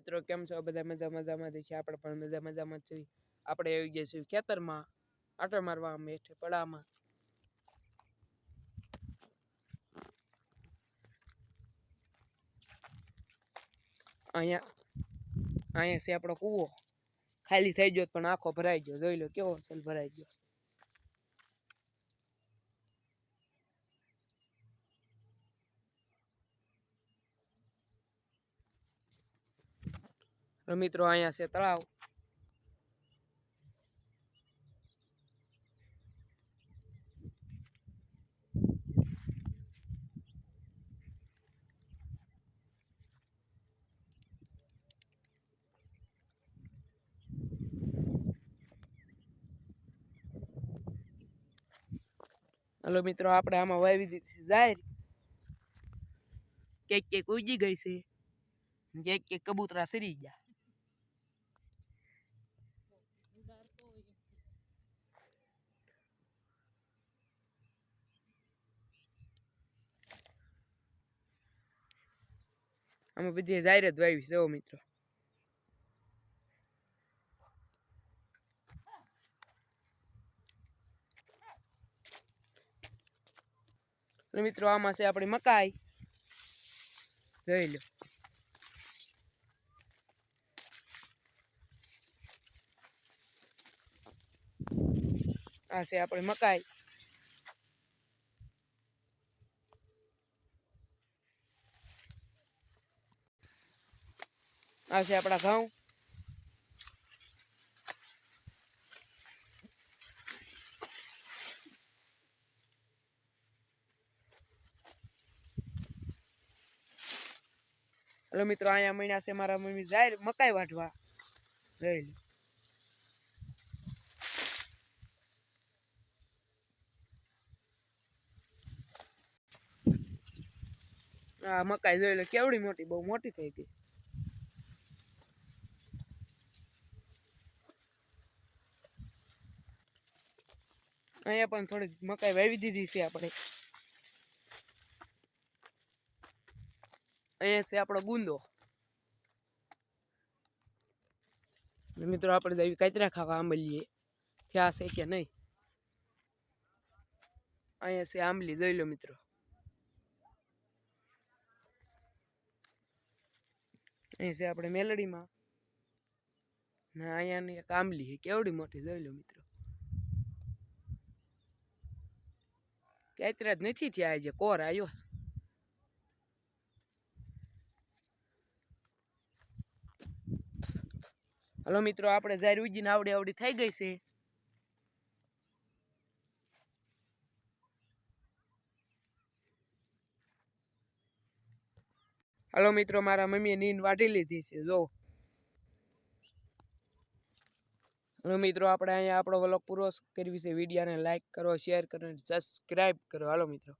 મિત્રો કેમ છો બધા મજામાં છે આપણે પણ મજામાં છીએ આપણે આવી ગયા છીએ ખેતરમાં આટો મારવા મેઠે પડામાં અહીંયા છે આપણો કૂવો ખાલી થઈ ગયો પણ આખો ભરાઈ ગયો જોઈ લો કેવો છે ભરાઈ ગયો મિત્રો અહીંયા છે તળાવ હલો મિત્રો આપણે આમાં વાવી દીધી જાહેર કેક ઉગી ગઈ છે કેક કબૂતરા સરી ગયા આમાં બધી જાહેર જ વાવી છે મિત્રો મિત્રો આમાં છે આપણી મકાઈ જોઈ લો આ છે આપણી મકાઈ આ છે આપણા ઘઉં હલો મિત્રો અહીંયા મહિના છે મારા મમ્મી જાય મકાઈ વાઢવા જોઈ લો આ મકાઈ જોઈ લો કેવડી મોટી બહુ મોટી થઈ ગઈ અહીંયા પણ થોડી મકાઈ વાવી દીધી છે આપણે અહીંયા છે આપણો ગુંદો મિત્રો આપણે જઈ કાતરા ખાવા આંબલીએ થયા છે કે નહીં અહીંયા છે આંબલી જોઈ લો મિત્રો અહીં છે આપણે મેલડીમાં ને અહીંયાની એક આંબલી છે કેવડી મોટી જોઈ લો મિત્રો કાતરા જ નથી થયા આજે કોર આવ્યો છે હલો મિત્રો આપણે જાહેર ઉજીને આવડી થઈ ગઈ છે હલો મિત્રો મારા મમ્મીએ નીંદ વાઢી લીધી છે જો હલો મિત્રો આપણે અહીંયા આપણો વ્લોગ પૂરો કરવી છે વિડીયોને લાઈક કરો શેર કરો સબસ્ક્રાઈબ કરો હાલો મિત્રો